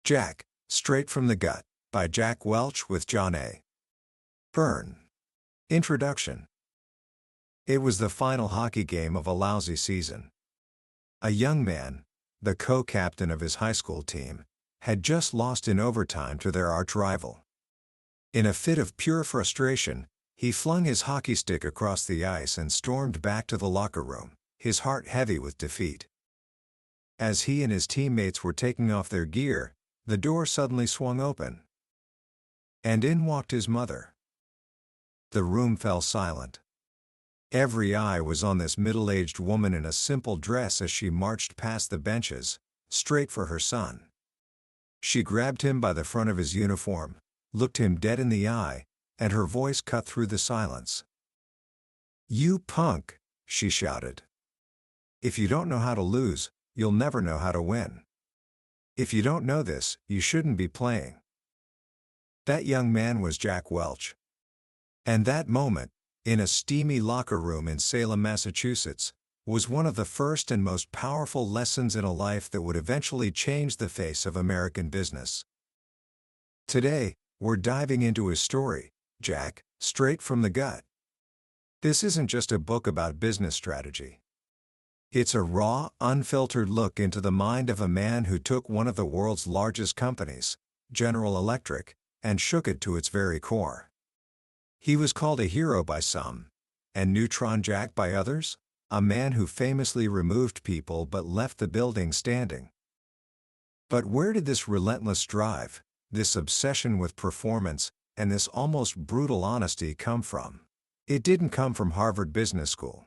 Jack, Straight from the Gut, by Jack Welch with John A. Byrne. Introduction. It was the final hockey game of a lousy season. A young man, the co-captain of his high school team, had just lost in overtime to their arch-rival. In a fit of pure frustration, he flung his hockey stick across the ice and stormed back to the locker room, his heart heavy with defeat. As he and his teammates were taking off their gear, the door suddenly swung open. And in walked his mother. The room fell silent. Every eye was on this middle-aged woman in a simple dress as she marched past the benches, straight for her son. She grabbed him by the front of his uniform, looked him dead in the eye, and her voice cut through the silence. "You punk," she shouted. "If you don't know how to lose, you'll never know how to win. If you don't know this, you shouldn't be playing." That young man was Jack Welch. And that moment, in a steamy locker room in Salem, Massachusetts, was one of the first and most powerful lessons in a life that would eventually change the face of American business. Today, we're diving into his story, Jack, Straight from the Gut. This isn't just a book about business strategy. It's a raw, unfiltered look into the mind of a man who took one of the world's largest companies, General Electric, and shook it to its very core. He was called a hero by some, and Neutron Jack by others, a man who famously removed people but left the building standing. But where did this relentless drive, this obsession with performance, and this almost brutal honesty come from? It didn't come from Harvard Business School.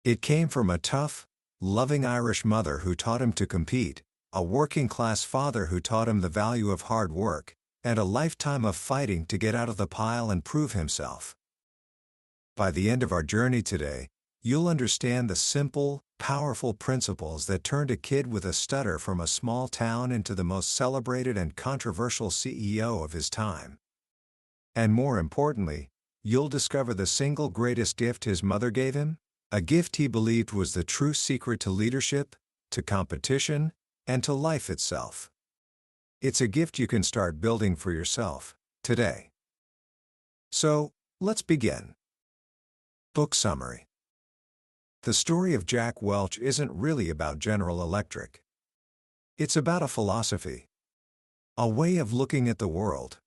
It came from a tough, loving Irish mother who taught him to compete, a working-class father who taught him the value of hard work, and a lifetime of fighting to get out of the pile and prove himself. By the end of our journey today, you'll understand the simple, powerful principles that turned a kid with a stutter from a small town into the most celebrated and controversial CEO of his time. And more importantly, you'll discover the single greatest gift his mother gave him, a gift he believed was the true secret to leadership, to competition, and to life itself. It's a gift you can start building for yourself, today. So, let's begin. Book summary. The story of Jack Welch isn't really about General Electric. It's about a philosophy. A way of looking at the world.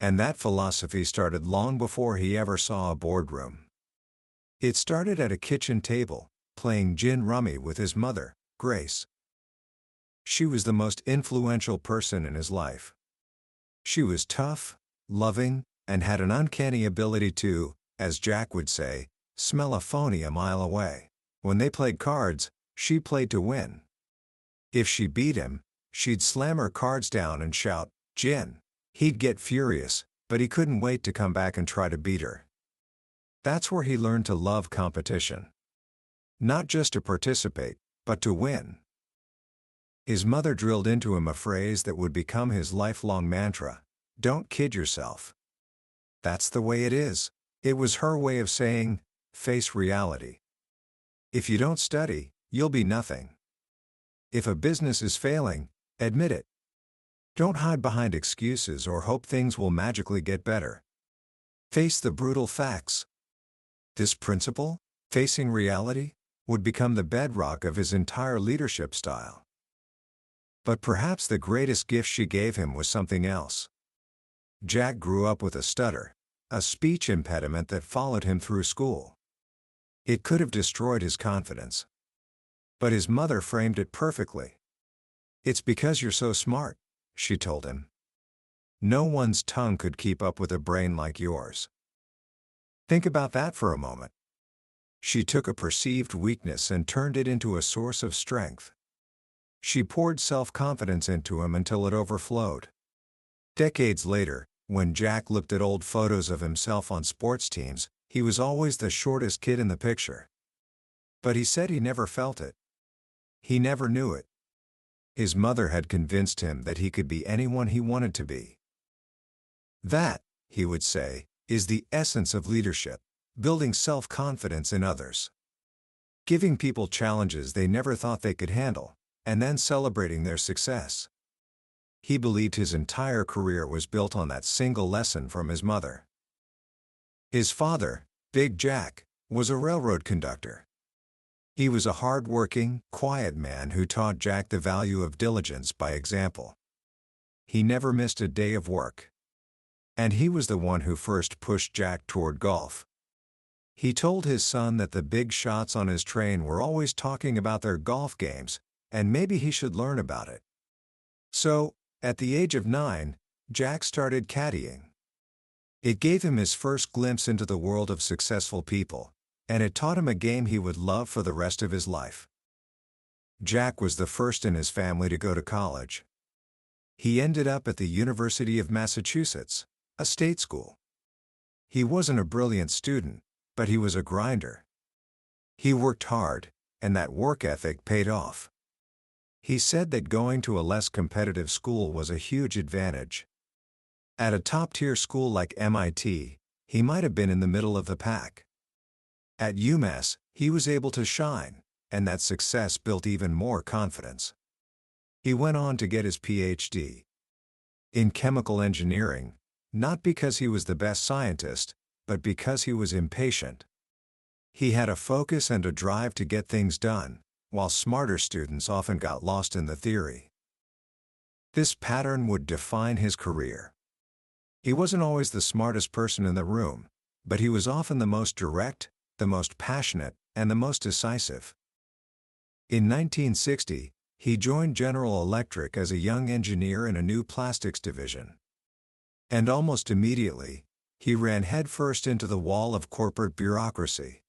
And that philosophy started long before he ever saw a boardroom. It started at a kitchen table, playing gin rummy with his mother, Grace. She was the most influential person in his life. She was tough, loving, and had an uncanny ability to, as Jack would say, smell a phony a mile away. When they played cards, she played to win. If she beat him, she'd slam her cards down and shout, "Gin." He'd get furious, but he couldn't wait to come back and try to beat her. That's where he learned to love competition. Not just to participate, but to win. His mother drilled into him a phrase that would become his lifelong mantra: "Don't kid yourself." That's the way it is. It was her way of saying, face reality. If you don't study, you'll be nothing. If a business is failing, admit it. Don't hide behind excuses or hope things will magically get better. Face the brutal facts. This principle, facing reality, would become the bedrock of his entire leadership style. But perhaps the greatest gift she gave him was something else. Jack grew up with a stutter, a speech impediment that followed him through school. It could have destroyed his confidence. But his mother framed it perfectly. "It's because you're so smart," she told him. "No one's tongue could keep up with a brain like yours." Think about that for a moment. She took a perceived weakness and turned it into a source of strength. She poured self-confidence into him until it overflowed. Decades later, when Jack looked at old photos of himself on sports teams, he was always the shortest kid in the picture. But he said he never felt it. He never knew it. His mother had convinced him that he could be anyone he wanted to be. That, he would say, is the essence of leadership: building self-confidence in others. Giving people challenges they never thought they could handle, and then celebrating their success. He believed his entire career was built on that single lesson from his mother. His father, Big Jack, was a railroad conductor. He was a hard-working, quiet man who taught Jack the value of diligence by example. He never missed a day of work. And he was the one who first pushed Jack toward golf. He told his son that the big shots on his train were always talking about their golf games, and maybe he should learn about it. So, at the age of 9, Jack started caddying. It gave him his first glimpse into the world of successful people, and it taught him a game he would love for the rest of his life. Jack was the first in his family to go to college. He ended up at the University of Massachusetts, a state school. He wasn't a brilliant student, but he was a grinder. He worked hard, and that work ethic paid off. He said that going to a less competitive school was a huge advantage. At a top-tier school like MIT, he might have been in the middle of the pack. At UMass, he was able to shine, and that success built even more confidence. He went on to get his PhD in chemical engineering, not because he was the best scientist, but because he was impatient. He had a focus and a drive to get things done, while smarter students often got lost in the theory. This pattern would define his career. He wasn't always the smartest person in the room, but he was often the most direct, the most passionate, and the most decisive. In 1960, he joined General Electric as a young engineer in a new plastics division. And almost immediately, he ran headfirst into the wall of corporate bureaucracy.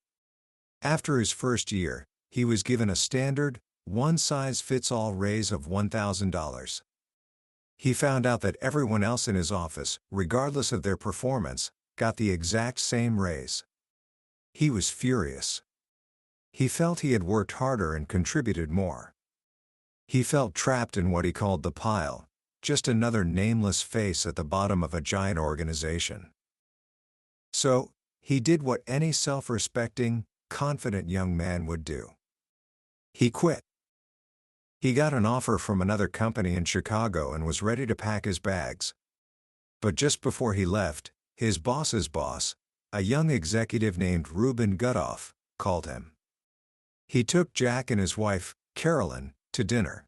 After his first year, he was given a standard, one-size-fits-all raise of $1,000. He found out that everyone else in his office, regardless of their performance, got the exact same raise. He was furious. He felt he had worked harder and contributed more. He felt trapped in what he called the pile, just another nameless face at the bottom of a giant organization. So, he did what any self-respecting, confident young man would do. He quit. He got an offer from another company in Chicago and was ready to pack his bags. But just before he left, his boss's boss, a young executive named Reuben Gutoff, called him. He took Jack and his wife, Carolyn, to dinner.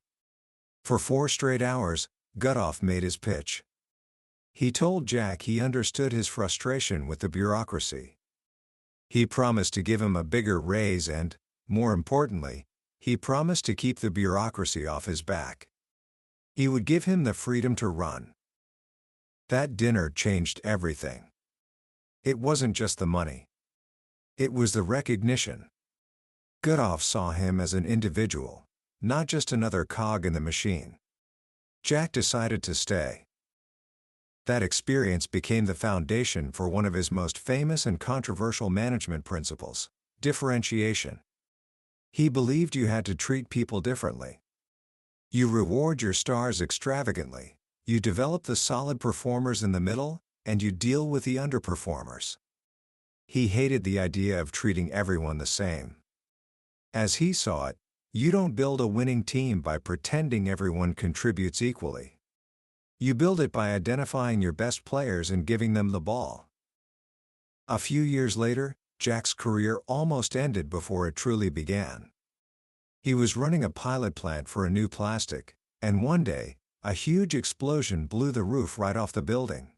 For 4 straight hours, Gutoff made his pitch. He told Jack he understood his frustration with the bureaucracy. He promised to give him a bigger raise and, more importantly, he promised to keep the bureaucracy off his back. He would give him the freedom to run. That dinner changed everything. It wasn't just the money. It was the recognition. Gutoff saw him as an individual, not just another cog in the machine. Jack decided to stay. That experience became the foundation for one of his most famous and controversial management principles, differentiation. He believed you had to treat people differently. You reward your stars extravagantly, you develop the solid performers in the middle, and you deal with the underperformers. He hated the idea of treating everyone the same. As he saw it, you don't build a winning team by pretending everyone contributes equally. You build it by identifying your best players and giving them the ball. A few years later, Jack's career almost ended before it truly began. He was running a pilot plant for a new plastic, and one day, a huge explosion blew the roof right off the building.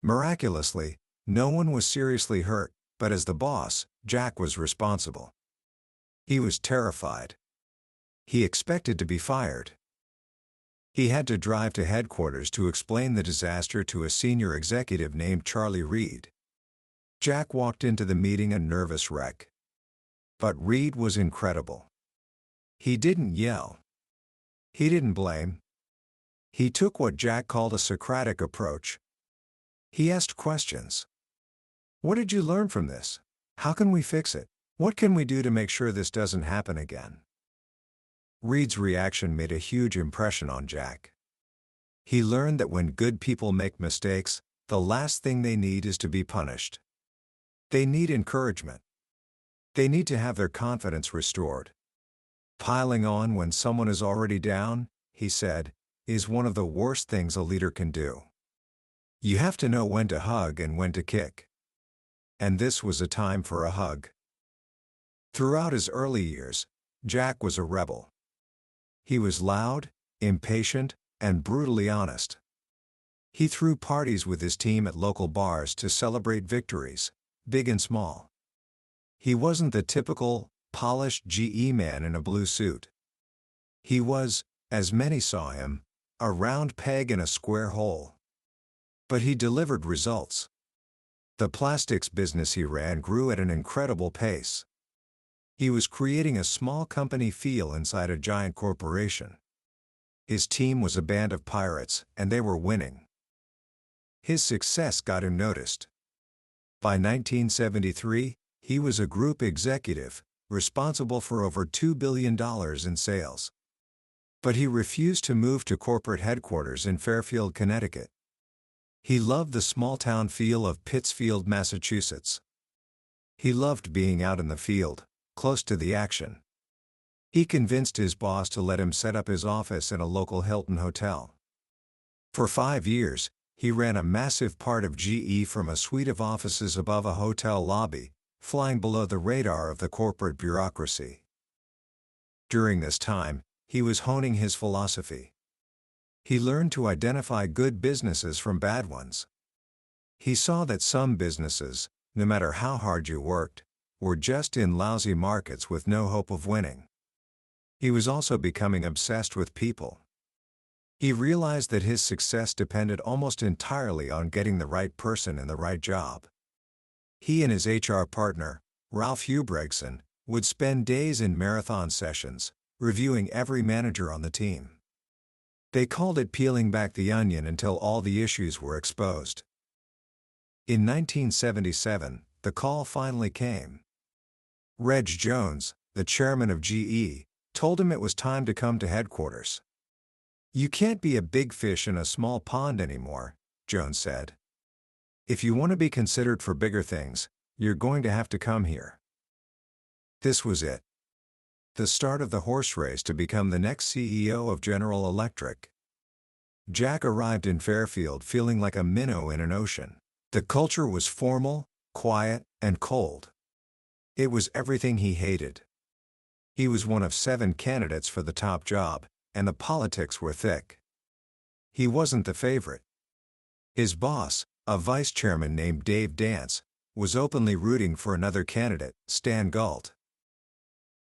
Miraculously, no one was seriously hurt, but as the boss, Jack was responsible. He was terrified. He expected to be fired. He had to drive to headquarters to explain the disaster to a senior executive named Charlie Reed. Jack walked into the meeting a nervous wreck. But Reed was incredible. He didn't yell. He didn't blame. He took what Jack called a Socratic approach. He asked questions. What did you learn from this? How can we fix it? What can we do to make sure this doesn't happen again? Reed's reaction made a huge impression on Jack. He learned that when good people make mistakes, the last thing they need is to be punished. They need encouragement. They need to have their confidence restored. Piling on when someone is already down, he said, is one of the worst things a leader can do. You have to know when to hug and when to kick. And this was a time for a hug. Throughout his early years, Jack was a rebel. He was loud, impatient, and brutally honest. He threw parties with his team at local bars to celebrate victories, big and small. He wasn't the typical, polished GE man in a blue suit. He was, as many saw him, a round peg in a square hole. But he delivered results. The plastics business he ran grew at an incredible pace. He was creating a small company feel inside a giant corporation. His team was a band of pirates, and they were winning. His success got him noticed. By 1973, he was a group executive, responsible for over $2 billion in sales. But he refused to move to corporate headquarters in Fairfield, Connecticut. He loved the small-town feel of Pittsfield, Massachusetts. He loved being out in the field, close to the action. He convinced his boss to let him set up his office in a local Hilton hotel. For 5 years, he ran a massive part of GE from a suite of offices above a hotel lobby, flying below the radar of the corporate bureaucracy. During this time, he was honing his philosophy. He learned to identify good businesses from bad ones. He saw that some businesses, no matter how hard you worked, were just in lousy markets with no hope of winning. He was also becoming obsessed with people. He realized that his success depended almost entirely on getting the right person in the right job. He and his HR partner, Ralph Hubregson, would spend days in marathon sessions, reviewing every manager on the team. They called it peeling back the onion until all the issues were exposed. In 1977, the call finally came. Reg Jones, the chairman of GE, told him it was time to come to headquarters. "You can't be a big fish in a small pond anymore," Jones said. "If you want to be considered for bigger things, you're going to have to come here." This was it. The start of the horse race to become the next CEO of General Electric. Jack arrived in Fairfield feeling like a minnow in an ocean. The culture was formal, quiet, and cold. It was everything he hated. He was one of 7 candidates for the top job, and the politics were thick. He wasn't the favorite. His boss, a vice chairman named Dave Dance, was openly rooting for another candidate, Stan Galt.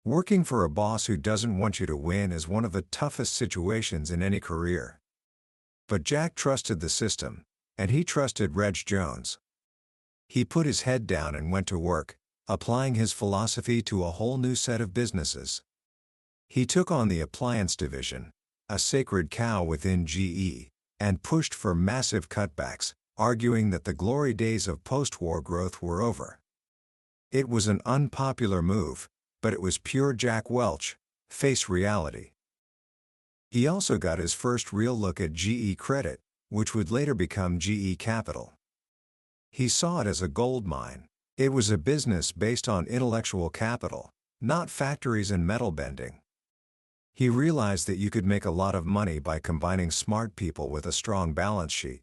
Working for a boss who doesn't want you to win is one of the toughest situations in any career. But Jack trusted the system, and he trusted Reg Jones. He put his head down and went to work, applying his philosophy to a whole new set of businesses. He took on the appliance division, a sacred cow within GE, and pushed for massive cutbacks, arguing that the glory days of post-war growth were over. It was an unpopular move, but it was pure Jack Welch, face reality. He also got his first real look at GE Credit, which would later become GE Capital. He saw it as a gold mine. It was a business based on intellectual capital, not factories and metal bending. He realized that you could make a lot of money by combining smart people with a strong balance sheet.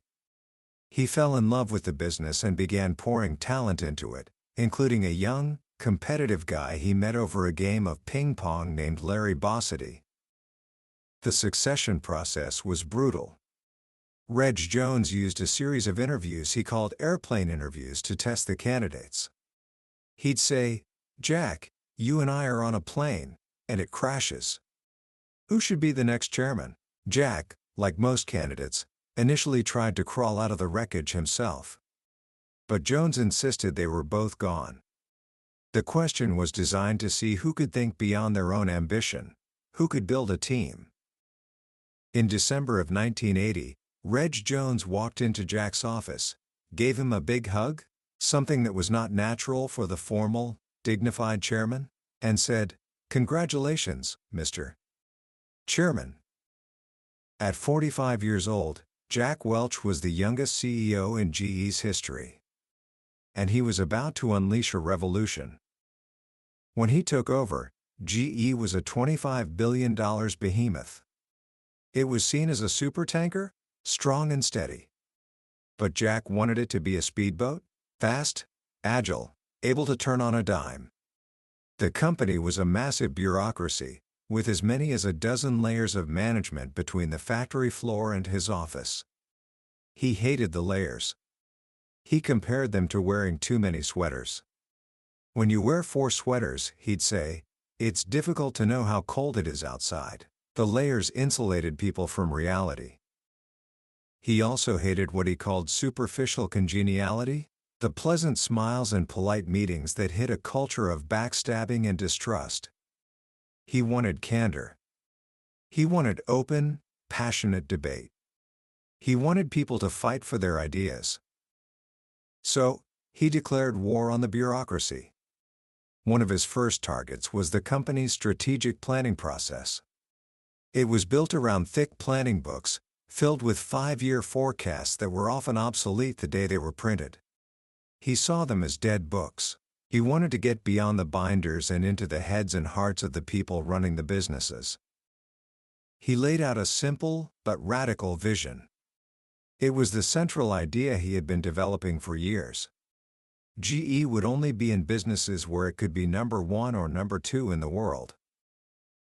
He fell in love with the business and began pouring talent into it, including a young, competitive guy he met over a game of ping pong named Larry Bossidy. The succession process was brutal. Reg Jones used a series of interviews he called airplane interviews to test the candidates. He'd say, "Jack, you and I are on a plane, and it crashes. Who should be the next chairman?" Jack, like most candidates, initially tried to crawl out of the wreckage himself. But Jones insisted they were both gone. The question was designed to see who could think beyond their own ambition, who could build a team. In December of 1980, Reg Jones walked into Jack's office, gave him a big hug, something that was not natural for the formal, dignified chairman, and said, "Congratulations, Mr. Chairman." At 45 years old, Jack Welch was the youngest CEO in GE's history. And he was about to unleash a revolution. When he took over, GE was a $25 billion behemoth. It was seen as a supertanker, strong and steady. But Jack wanted it to be a speedboat, fast, agile, able to turn on a dime. The company was a massive bureaucracy, with as many as a dozen layers of management between the factory floor and his office. He hated the layers. He compared them to wearing too many sweaters. When you wear 4 sweaters, he'd say, it's difficult to know how cold it is outside. The layers insulated people from reality. He also hated what he called superficial congeniality, the pleasant smiles and polite meetings that hid a culture of backstabbing and distrust. He wanted candor. He wanted open, passionate debate. He wanted people to fight for their ideas. So, he declared war on the bureaucracy. One of his first targets was the company's strategic planning process. It was built around thick planning books, filled with 5-year forecasts that were often obsolete the day they were printed. He saw them as dead books. He wanted to get beyond the binders and into the heads and hearts of the people running the businesses. He laid out a simple, but radical vision. It was the central idea he had been developing for years. GE would only be in businesses where it could be number 1 or number 2 in the world.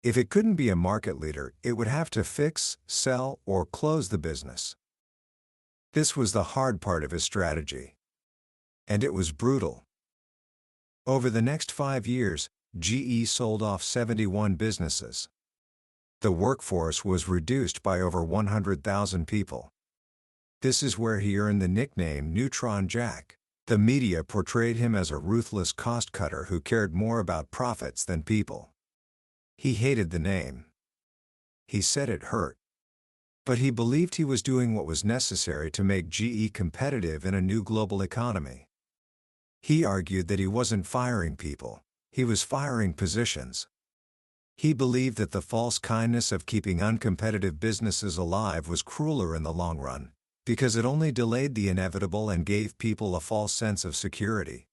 If it couldn't be a market leader, it would have to fix, sell, or close the business. This was the hard part of his strategy. And it was brutal. Over the next 5 years, GE sold off 71 businesses. The workforce was reduced by over 100,000 people. This is where he earned the nickname Neutron Jack. The media portrayed him as a ruthless cost-cutter who cared more about profits than people. He hated the name. He said it hurt. But he believed he was doing what was necessary to make GE competitive in a new global economy. He argued that he wasn't firing people, he was firing positions. He believed that the false kindness of keeping uncompetitive businesses alive was crueler in the long run, because it only delayed the inevitable and gave people a false sense of security.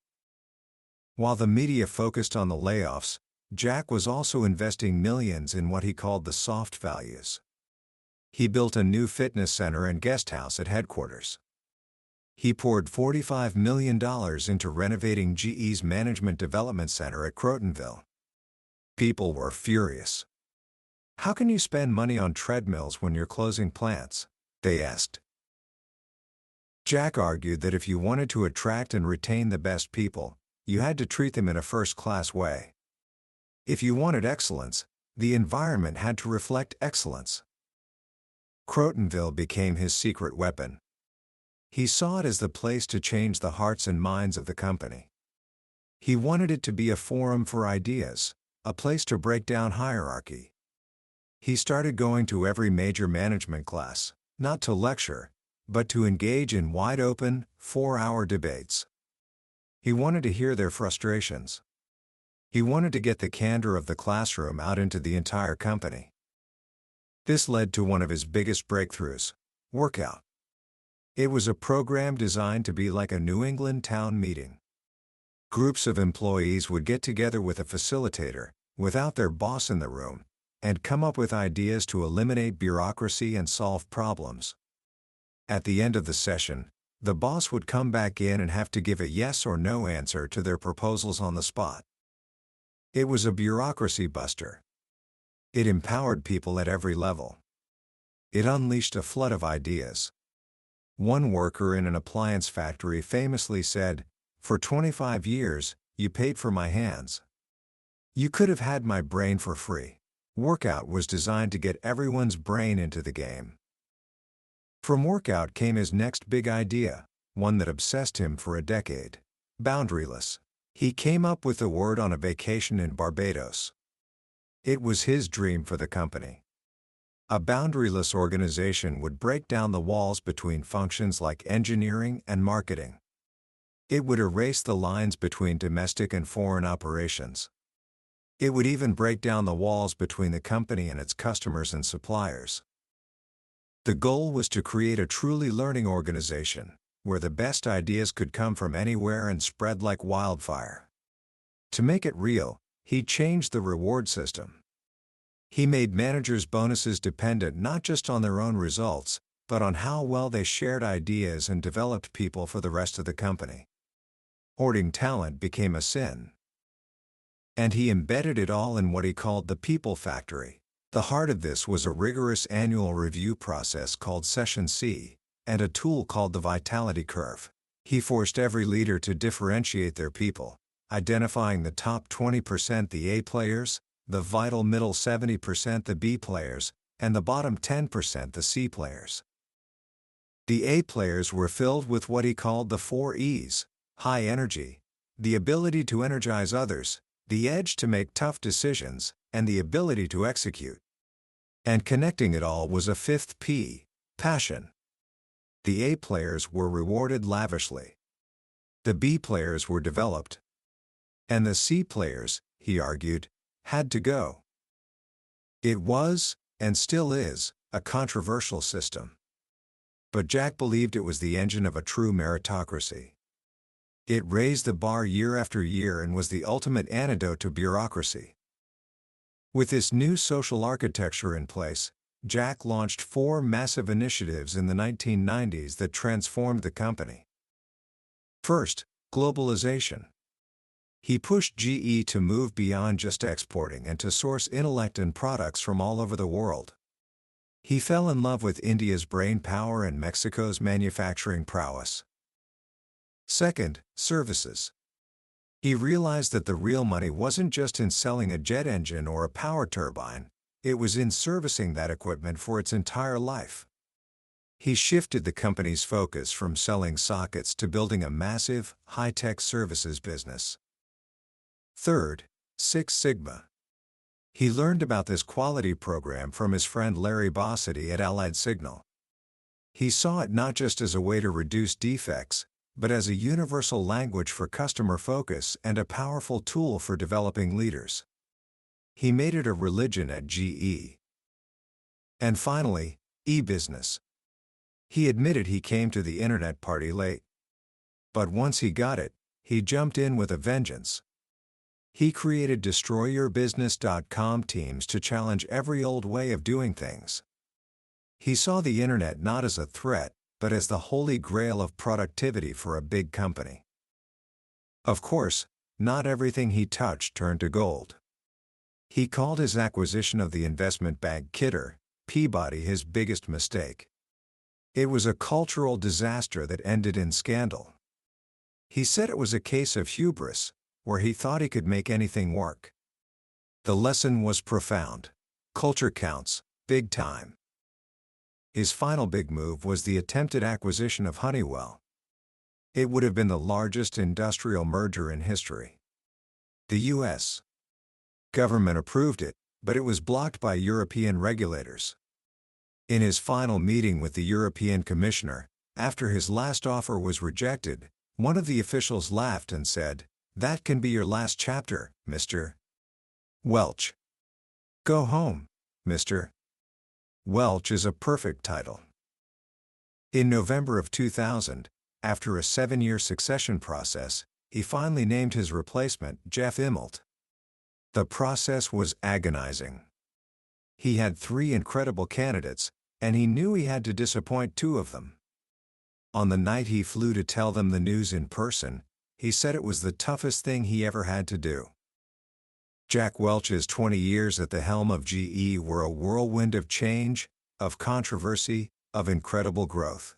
While the media focused on the layoffs, Jack was also investing millions in what he called the soft values. He built a new fitness center and guest house at headquarters. He poured $45 million into renovating GE's Management Development Center at Crotonville. People were furious. How can you spend money on treadmills when you're closing plants? They asked. Jack argued that if you wanted to attract and retain the best people, you had to treat them in a first-class way. If you wanted excellence, the environment had to reflect excellence. Crotonville became his secret weapon. He saw it as the place to change the hearts and minds of the company. He wanted it to be a forum for ideas, a place to break down hierarchy. He started going to every major management class, not to lecture, but to engage in wide-open, 4-hour debates. He wanted to hear their frustrations. He wanted to get the candor of the classroom out into the entire company. This led to one of his biggest breakthroughs: workout. It was a program designed to be like a New England town meeting. Groups of employees would get together with a facilitator, without their boss in the room, and come up with ideas to eliminate bureaucracy and solve problems. At the end of the session, the boss would come back in and have to give a yes or no answer to their proposals on the spot. It was a bureaucracy buster. It empowered people at every level. It unleashed a flood of ideas. One worker in an appliance factory famously said, "For 25 years, you paid for my hands. You could have had my brain for free." Workout was designed to get everyone's brain into the game. From Workout came his next big idea, one that obsessed him for a decade: boundaryless. He came up with the word on a vacation in Barbados. It was his dream for the company. A boundaryless organization would break down the walls between functions like engineering and marketing. It would erase the lines between domestic and foreign operations. It would even break down the walls between the company and its customers and suppliers. The goal was to create a truly learning organization, where the best ideas could come from anywhere and spread like wildfire. To make it real, he changed the reward system. He made managers' bonuses dependent not just on their own results, but on how well they shared ideas and developed people for the rest of the company. Hoarding talent became a sin. And he embedded it all in what he called the people factory. The heart of this was a rigorous annual review process called Session C, and a tool called the Vitality Curve. He forced every leader to differentiate their people, identifying the top 20% the A players, the vital middle 70% the B players, and the bottom 10% the C players. The A players were filled with what he called the 4 E's: high energy, the ability to energize others, the edge to make tough decisions, and the ability to execute. And connecting it all was a 5th P: passion. The A players were rewarded lavishly. The B players were developed. And the C players, he argued, had to go. It was, and still is, a controversial system. But Jack believed it was the engine of a true meritocracy. It raised the bar year after year and was the ultimate antidote to bureaucracy. With this new social architecture in place, Jack launched 4 massive initiatives in the 1990s that transformed the company. First, globalization. He pushed GE to move beyond just exporting and to source intellect and products from all over the world. He fell in love with India's brain power and Mexico's manufacturing prowess. Second, services. He realized that the real money wasn't just in selling a jet engine or a power turbine, it was in servicing that equipment for its entire life. He shifted the company's focus from selling sockets to building a massive, high-tech services business. Third, Six Sigma. He learned about this quality program from his friend Larry Bossidy at Allied Signal. He saw it not just as a way to reduce defects, but as a universal language for customer focus and a powerful tool for developing leaders. He made it a religion at GE. And finally, e-business. He admitted he came to the internet party late. But once he got it, he jumped in with a vengeance. He created DestroyYourBusiness.com teams to challenge every old way of doing things. He saw the internet not as a threat, but as the holy grail of productivity for a big company. Of course, not everything he touched turned to gold. He called his acquisition of the investment bank Kidder, Peabody, his biggest mistake. It was a cultural disaster that ended in scandal. He said it was a case of hubris, where he thought he could make anything work. The lesson was profound. Culture counts, big time. His final big move was the attempted acquisition of Honeywell. It would have been the largest industrial merger in history. The U.S. government approved it, but it was blocked by European regulators. In his final meeting with the European Commissioner, after his last offer was rejected, one of the officials laughed and said, "That can be your last chapter, Mr. Welch. Go home, Mr. Welch is a perfect title." In November of 2000, after a 7-year succession process, he finally named his replacement Jeff Immelt. The process was agonizing. He had 3 incredible candidates, and he knew he had to disappoint 2 of them. On the night he flew to tell them the news in person, he said it was the toughest thing he ever had to do. Jack Welch's 20 years at the helm of GE were a whirlwind of change, of controversy, of incredible growth.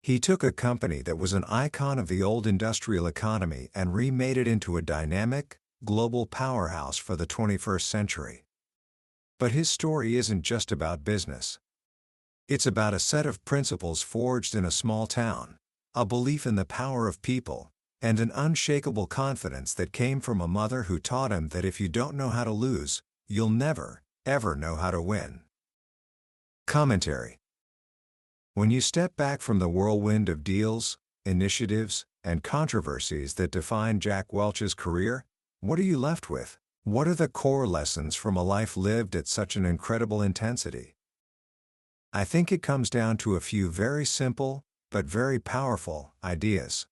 He took a company that was an icon of the old industrial economy and remade it into a dynamic, global powerhouse for the 21st century. But his story isn't just about business. It's about a set of principles forged in a small town, a belief in the power of people, and an unshakable confidence that came from a mother who taught him that if you don't know how to lose, you'll never, ever know how to win. Commentary. When you step back from the whirlwind of deals, initiatives, and controversies that define Jack Welch's career, what are you left with? What are the core lessons from a life lived at such an incredible intensity? I think it comes down to a few very simple, but very powerful, ideas.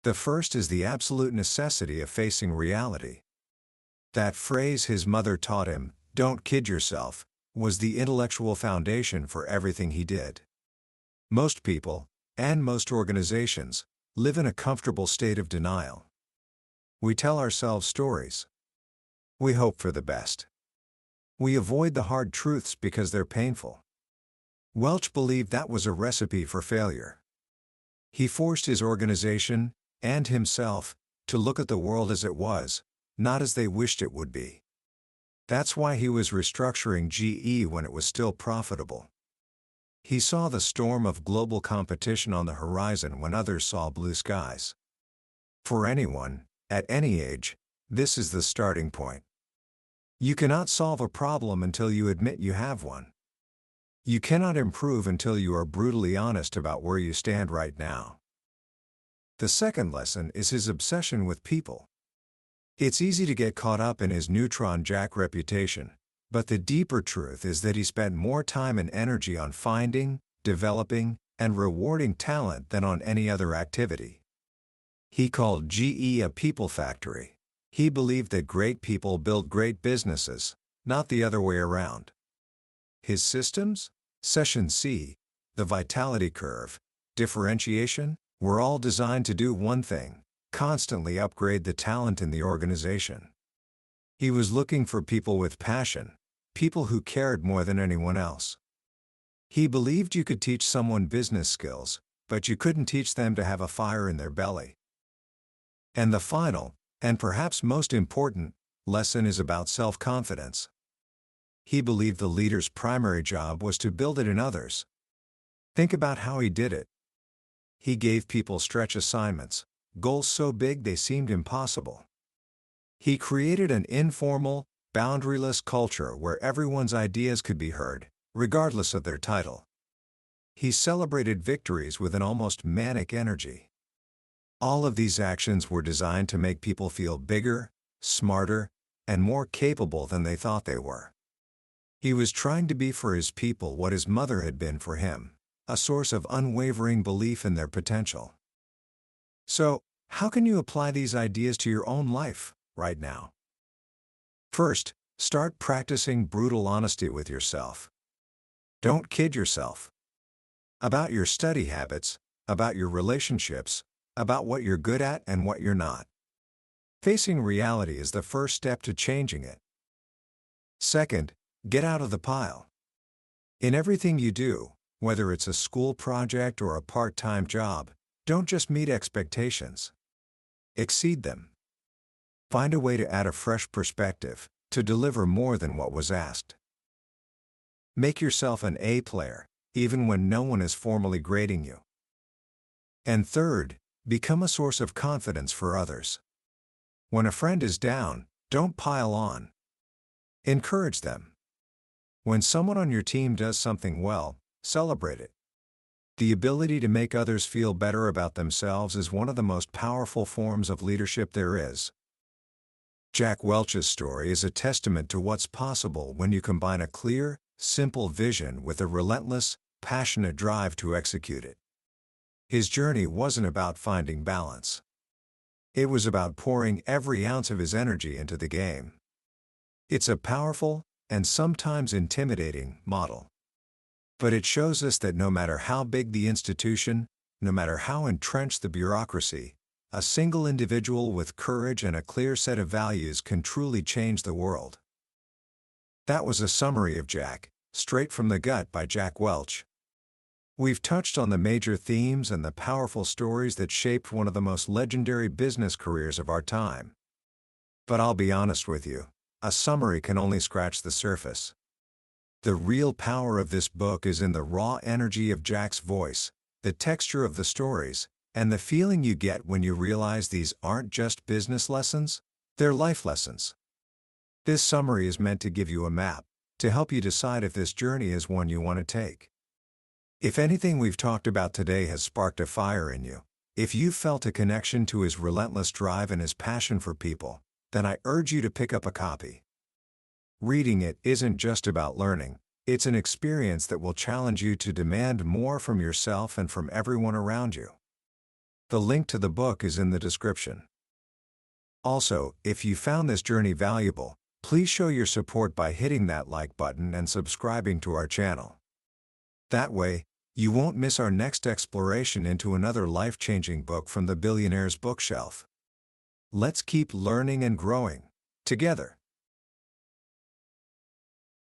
The first is the absolute necessity of facing reality. That phrase his mother taught him, "Don't kid yourself," was the intellectual foundation for everything he did. Most people, and most organizations, live in a comfortable state of denial. We tell ourselves stories. We hope for the best. We avoid the hard truths because they're painful. Welch believed that was a recipe for failure. He forced his organization, and himself, to look at the world as it was, not as they wished it would be. That's why he was restructuring GE when it was still profitable. He saw the storm of global competition on the horizon when others saw blue skies. For anyone, at any age, this is the starting point. You cannot solve a problem until you admit you have one. You cannot improve until you are brutally honest about where you stand right now. The second lesson is his obsession with people. It's easy to get caught up in his neutron Jack reputation, but the deeper truth is that he spent more time and energy on finding, developing, and rewarding talent than on any other activity. He called GE a people factory. He believed that great people build great businesses, not the other way around. His systems, Session C, the vitality curve, differentiation, were all designed to do one thing: constantly upgrade the talent in the organization. He was looking for people with passion, people who cared more than anyone else. He believed you could teach someone business skills, but you couldn't teach them to have a fire in their belly. And the final, and perhaps most important, lesson is about self-confidence. He believed the leader's primary job was to build it in others. Think about how he did it. He gave people stretch assignments, goals so big they seemed impossible. He created an informal, boundaryless culture where everyone's ideas could be heard, regardless of their title. He celebrated victories with an almost manic energy. All of these actions were designed to make people feel bigger, smarter, and more capable than they thought they were. He was trying to be for his people what his mother had been for him, a source of unwavering belief in their potential. So, how can you apply these ideas to your own life, right now? First, start practicing brutal honesty with yourself. Don't kid yourself. About your study habits, about your relationships, about what you're good at and what you're not. Facing reality is the first step to changing it. Second, get out of the pile. In everything you do, whether it's a school project or a part-time job, don't just meet expectations. Exceed them. Find a way to add a fresh perspective, to deliver more than what was asked. Make yourself an A player, even when no one is formally grading you. And third, become a source of confidence for others. When a friend is down, don't pile on. Encourage them. When someone on your team does something well, celebrate it. The ability to make others feel better about themselves is one of the most powerful forms of leadership there is. Jack Welch's story is a testament to what's possible when you combine a clear, simple vision with a relentless, passionate drive to execute it. His journey wasn't about finding balance. It was about pouring every ounce of his energy into the game. It's a powerful, and sometimes intimidating, model. But it shows us that no matter how big the institution, no matter how entrenched the bureaucracy, a single individual with courage and a clear set of values can truly change the world. That was a summary of Jack, Straight from the Gut by Jack Welch. We've touched on the major themes and the powerful stories that shaped one of the most legendary business careers of our time. But I'll be honest with you, a summary can only scratch the surface. The real power of this book is in the raw energy of Jack's voice, the texture of the stories, and the feeling you get when you realize these aren't just business lessons, they're life lessons. This summary is meant to give you a map, to help you decide if this journey is one you want to take. If anything we've talked about today has sparked a fire in you, if you've felt a connection to his relentless drive and his passion for people, then I urge you to pick up a copy. Reading it isn't just about learning, it's an experience that will challenge you to demand more from yourself and from everyone around you. The link to the book is in the description. Also, if you found this journey valuable, Please show your support by hitting that like button and subscribing to our channel. That way, you won't miss our next exploration into another life-changing book from the billionaire's bookshelf. Let's keep learning and growing together.